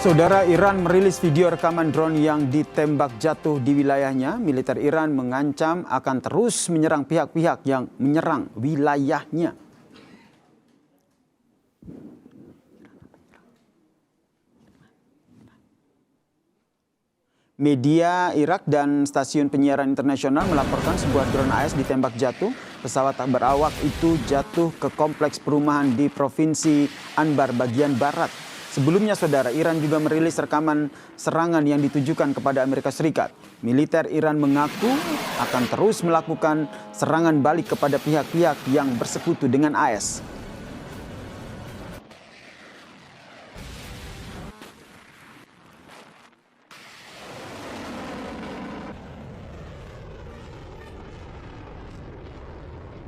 Saudara, Iran merilis video rekaman drone yang ditembak jatuh di wilayahnya. Militer Iran mengancam akan terus menyerang pihak-pihak yang menyerang wilayahnya. Media Irak dan stasiun penyiaran internasional melaporkan sebuah drone AS ditembak jatuh. Pesawat tak berawak itu jatuh ke kompleks perumahan di Provinsi Anbar bagian barat. Sebelumnya, saudara, Iran juga merilis rekaman serangan yang ditujukan kepada Amerika Serikat. Militer Iran mengaku akan terus melakukan serangan balik kepada pihak-pihak yang bersekutu dengan AS.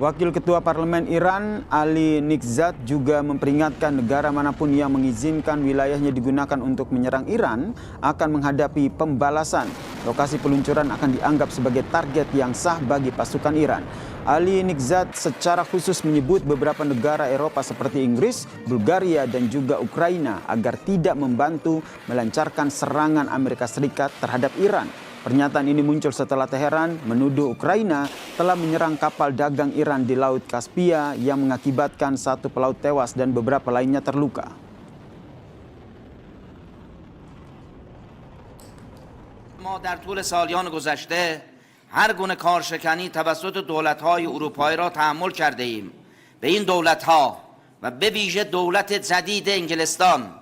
Wakil Ketua Parlemen Iran, Ali Nikzat, juga memperingatkan negara manapun yang mengizinkan wilayahnya digunakan untuk menyerang Iran akan menghadapi pembalasan. Lokasi peluncuran akan dianggap sebagai target yang sah bagi pasukan Iran. Ali Nikzat secara khusus menyebut beberapa negara Eropa seperti Inggris, Bulgaria, dan juga Ukraina agar tidak membantu melancarkan serangan Amerika Serikat terhadap Iran. Pernyataan ini muncul setelah Teheran menuduh Ukraina telah menyerang kapal dagang Iran di Laut Kaspia yang mengakibatkan satu pelaut tewas dan beberapa lainnya terluka. ما در طول سالیان گذشته هر گونه کارشکنی توسط دولت‌های اروپایی را تحمل کرده ایم. به این دولت‌ها و به ویژه دولت جدید انگلستان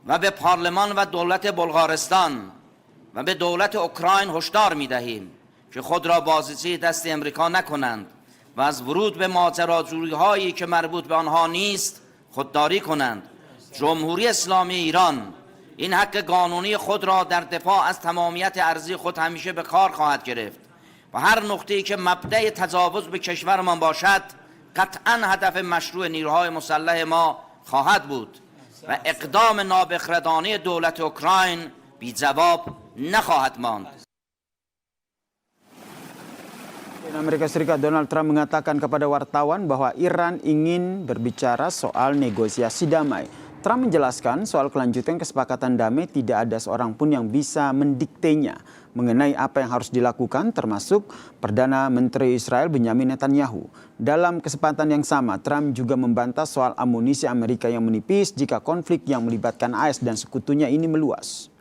و به پارلمان و دولت بلغارستان و به دولت اوکراین هشدار می‌دهیم که خود را بازیچه دست امریکا نکنند و از ورود به ماجراجویی‌هایی که مربوط به آنها نیست خودداری کنند. جمهوری اسلامی ایران این حق قانونی خود را در دفاع از تمامیت ارضی خود همیشه به کار خواهد گرفت و هر نقطه‌ای که مبدأ تجاوز به کشورمان باشد قطعاً هدف مشروع نیروهای مسلح ما خواهد بود و اقدام نابخردانه دولت اوکراین بی جواب نخواهد ماند. Amerika Serikat Donald Trump mengatakan kepada wartawan bahwa Iran ingin berbicara soal negosiasi damai. Trump menjelaskan soal kelanjutan kesepakatan damai tidak ada seorang pun yang bisa mendiktenya mengenai apa yang harus dilakukan, termasuk Perdana Menteri Israel Benjamin Netanyahu. Dalam kesempatan yang sama, Trump juga membantah soal amunisi Amerika yang menipis jika konflik yang melibatkan AS dan sekutunya ini meluas.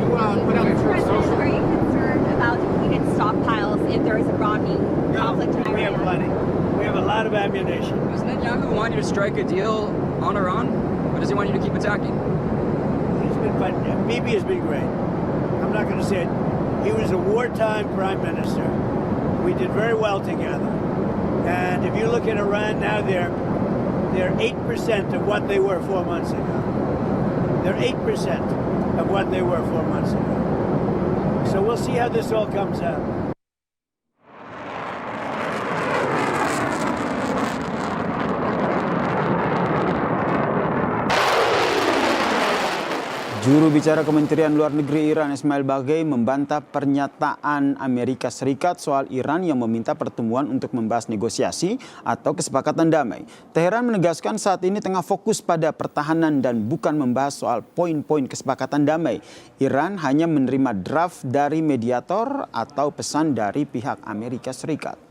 Are you concerned about depleted stockpiles if there is a broadening conflict in Iran? We have plenty. We have a lot of ammunition. Does Netanyahu want you to strike a deal on Iran, or does he want you to keep attacking? He's been fine. Bibi has been great. I'm not going to say it. He was a wartime prime minister. We did very well together. And if you look at Iran now, they're 8% of what they were 4 months ago. They're 8% of what they were 4 months ago. So we'll see how this all comes out. Juru bicara Kementerian Luar Negeri Iran Ismail Baghai membantah pernyataan Amerika Serikat soal Iran yang meminta pertemuan untuk membahas negosiasi atau kesepakatan damai. Teheran menegaskan saat ini tengah fokus pada pertahanan dan bukan membahas soal poin-poin kesepakatan damai. Iran hanya menerima draft dari mediator atau pesan dari pihak Amerika Serikat.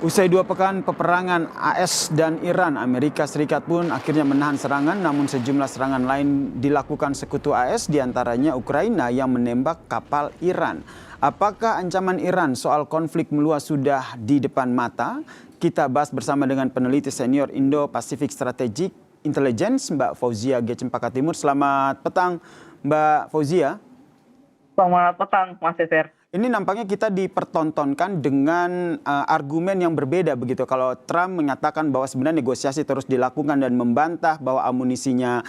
Usai 2 pekan peperangan AS dan Iran, Amerika Serikat pun akhirnya menahan serangan, namun sejumlah serangan lain dilakukan sekutu AS, diantaranya Ukraina yang menembak kapal Iran. Apakah ancaman Iran soal konflik meluas sudah di depan mata? Kita bahas bersama dengan peneliti senior Indo-Pacific Strategic Intelligence, Mbak Fauzia G. Cempaka Timur. Selamat petang, Mbak Fauzia. Selamat petang, Mas Eser. Ini nampaknya kita dipertontonkan dengan argumen yang berbeda begitu. Kalau Trump mengatakan bahwa sebenarnya negosiasi terus dilakukan dan membantah bahwa amunisinya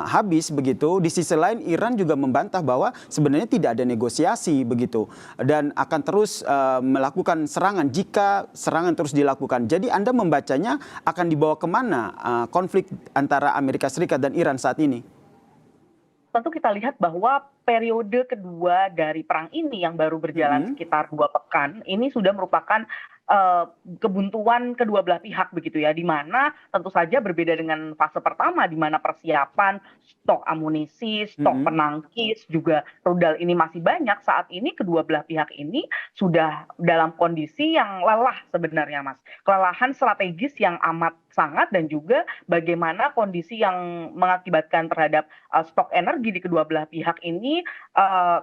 habis begitu. Di sisi lain Iran juga membantah bahwa sebenarnya tidak ada negosiasi begitu. Dan akan terus melakukan serangan jika serangan terus dilakukan. Jadi Anda membacanya akan dibawa kemana konflik antara Amerika Serikat dan Iran saat ini? Tentu kita lihat bahwa periode kedua dari perang ini yang baru berjalan sekitar 2 pekan, ini sudah merupakan kebuntuan kedua belah pihak begitu ya, di mana tentu saja berbeda dengan fase pertama di mana persiapan, stok amunisi, stok penangkis, juga rudal ini masih banyak. Saat ini kedua belah pihak ini sudah dalam kondisi yang lelah sebenarnya, Mas. Kelelahan strategis yang amat sangat, dan juga bagaimana kondisi yang mengakibatkan terhadap stok energi di kedua belah pihak ini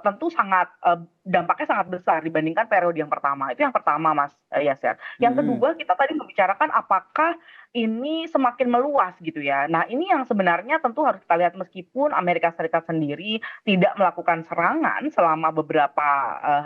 tentu sangat dampaknya sangat besar dibandingkan periode yang pertama. Itu yang pertama, Mas Yasser. Yang kedua, kita tadi membicarakan apakah ini semakin meluas gitu ya. Nah, ini yang sebenarnya tentu harus kita lihat, meskipun Amerika Serikat sendiri tidak melakukan serangan selama beberapa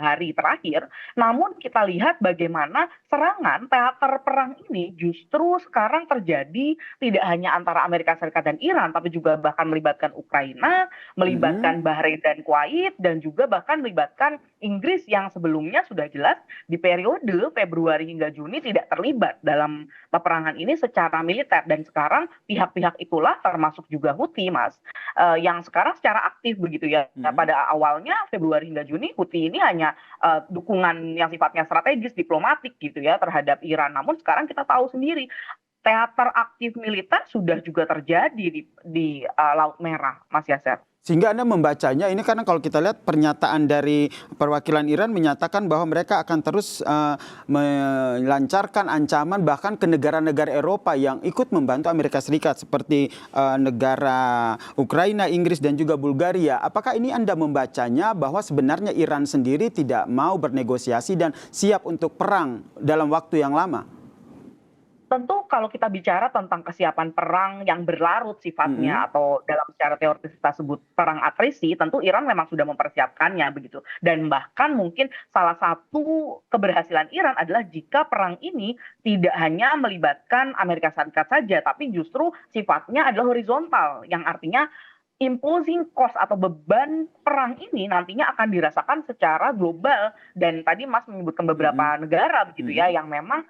hari terakhir, namun kita lihat bagaimana serangan teater perang ini justru sekarang terjadi tidak hanya antara Amerika Serikat dan Iran, tapi juga bahkan melibatkan Ukraina, melibatkan Bahrain dan Kuwait, dan juga bahkan melibatkan Inggris yang sebelumnya sudah jelas di periode Februari hingga Juni tidak terlibat dalam peperangan ini secara militer, dan sekarang pihak-pihak itulah termasuk juga Houthi, Mas, yang sekarang secara aktif begitu ya. Pada awalnya Februari hingga Juni Houthi ini hanya dukungan yang sifatnya strategis diplomatik gitu ya terhadap Iran, namun sekarang kita tahu sendiri teater aktif militer sudah juga terjadi di Laut Merah, Mas Yasser. Sehingga Anda membacanya ini, karena kalau kita lihat pernyataan dari perwakilan Iran menyatakan bahwa mereka akan terus melancarkan ancaman bahkan ke negara-negara Eropa yang ikut membantu Amerika Serikat seperti negara Ukraina, Inggris dan juga Bulgaria. Apakah ini Anda membacanya bahwa sebenarnya Iran sendiri tidak mau bernegosiasi dan siap untuk perang dalam waktu yang lama? Tentu kalau kita bicara tentang kesiapan perang yang berlarut sifatnya, atau dalam secara teoritis kita sebut perang atrisi, tentu Iran memang sudah mempersiapkannya begitu. Dan bahkan mungkin salah satu keberhasilan Iran adalah jika perang ini tidak hanya melibatkan Amerika Serikat saja, tapi justru sifatnya adalah horizontal, yang artinya imposing cost atau beban perang ini nantinya akan dirasakan secara global. Dan tadi Mas menyebutkan beberapa negara begitu ya, yang memang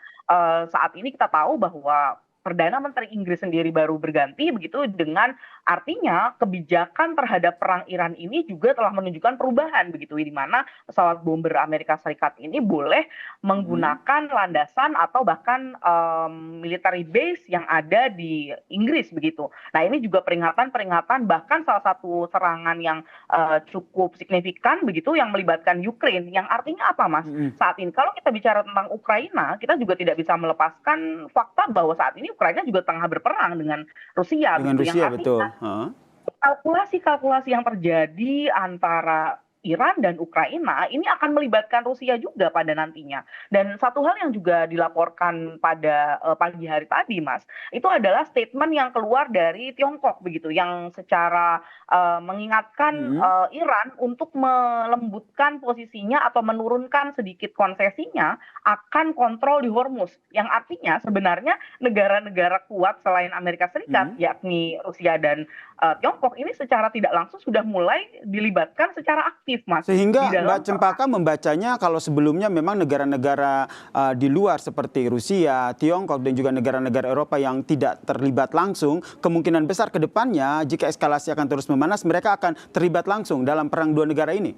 saat ini kita tahu bahwa Perdana Menteri Inggris sendiri baru berganti begitu, dengan artinya kebijakan terhadap perang Iran ini juga telah menunjukkan perubahan begitu, di mana pesawat bomber Amerika Serikat ini boleh menggunakan landasan atau bahkan military base yang ada di Inggris begitu. Nah, ini juga peringatan-peringatan, bahkan salah satu serangan yang cukup signifikan begitu yang melibatkan Ukraine, yang artinya apa, Mas? Saat ini kalau kita bicara tentang Ukraina, kita juga tidak bisa melepaskan fakta bahwa saat ini Ukraina juga tengah berperang dengan Rusia. Dengan begitu, Rusia, yang betul. kalkulasi-kalkulasi yang terjadi antara Iran dan Ukraina ini akan melibatkan Rusia juga pada nantinya. Dan satu hal yang juga dilaporkan pada pagi hari tadi, Mas, itu adalah statement yang keluar dari Tiongkok begitu, yang secara mengingatkan Iran untuk melembutkan posisinya atau menurunkan sedikit konsesinya akan kontrol di Hormuz, yang artinya sebenarnya negara-negara kuat selain Amerika Serikat, yakni Rusia dan Tiongkok, ini secara tidak langsung sudah mulai dilibatkan secara aktif, Mas. Sehingga Mbak Cempaka membacanya kalau sebelumnya memang negara-negara di luar seperti Rusia, Tiongkok dan juga negara-negara Eropa yang tidak terlibat langsung, kemungkinan besar ke depannya jika eskalasi akan terus memanas, mereka akan terlibat langsung dalam perang dua negara ini.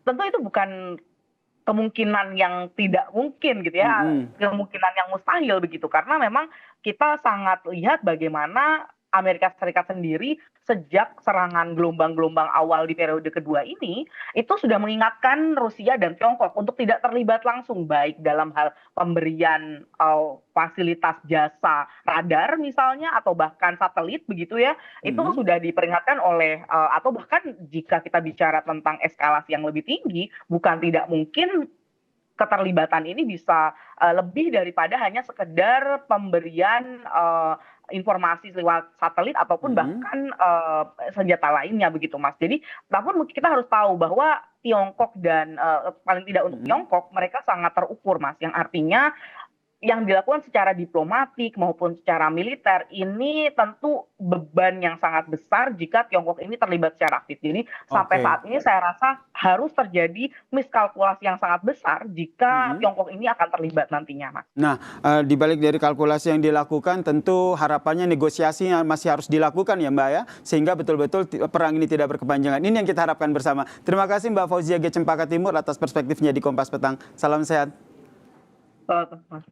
Tentu itu bukan kemungkinan yang tidak mungkin gitu ya, kemungkinan yang mustahil begitu, karena memang kita sangat lihat bagaimana Amerika Serikat sendiri sejak serangan gelombang-gelombang awal di periode kedua ini itu sudah mengingatkan Rusia dan Tiongkok untuk tidak terlibat langsung, baik dalam hal pemberian fasilitas jasa radar misalnya, atau bahkan satelit begitu ya. Itu sudah diperingatkan oleh atau bahkan jika kita bicara tentang eskalasi yang lebih tinggi, bukan tidak mungkin keterlibatan ini bisa lebih daripada hanya sekedar pemberian informasi lewat satelit ataupun bahkan senjata lainnya begitu, Mas. Jadi, namun kita harus tahu bahwa Tiongkok dan paling tidak untuk Tiongkok, mereka sangat terukur, Mas. Yang artinya yang dilakukan secara diplomatik maupun secara militer ini tentu beban yang sangat besar jika Tiongkok ini terlibat secara aktif. Jadi sampai saat ini saya rasa harus terjadi miskalkulasi yang sangat besar jika Tiongkok ini akan terlibat nantinya, Mas. Nah, di balik dari kalkulasi yang dilakukan, tentu harapannya negosiasi yang masih harus dilakukan ya Mbak ya, sehingga betul-betul perang ini tidak berkepanjangan. Ini yang kita harapkan bersama. Terima kasih Mbak Fauzia G. Cempaka Timur atas perspektifnya di Kompas Petang. Salam sehat. Mas.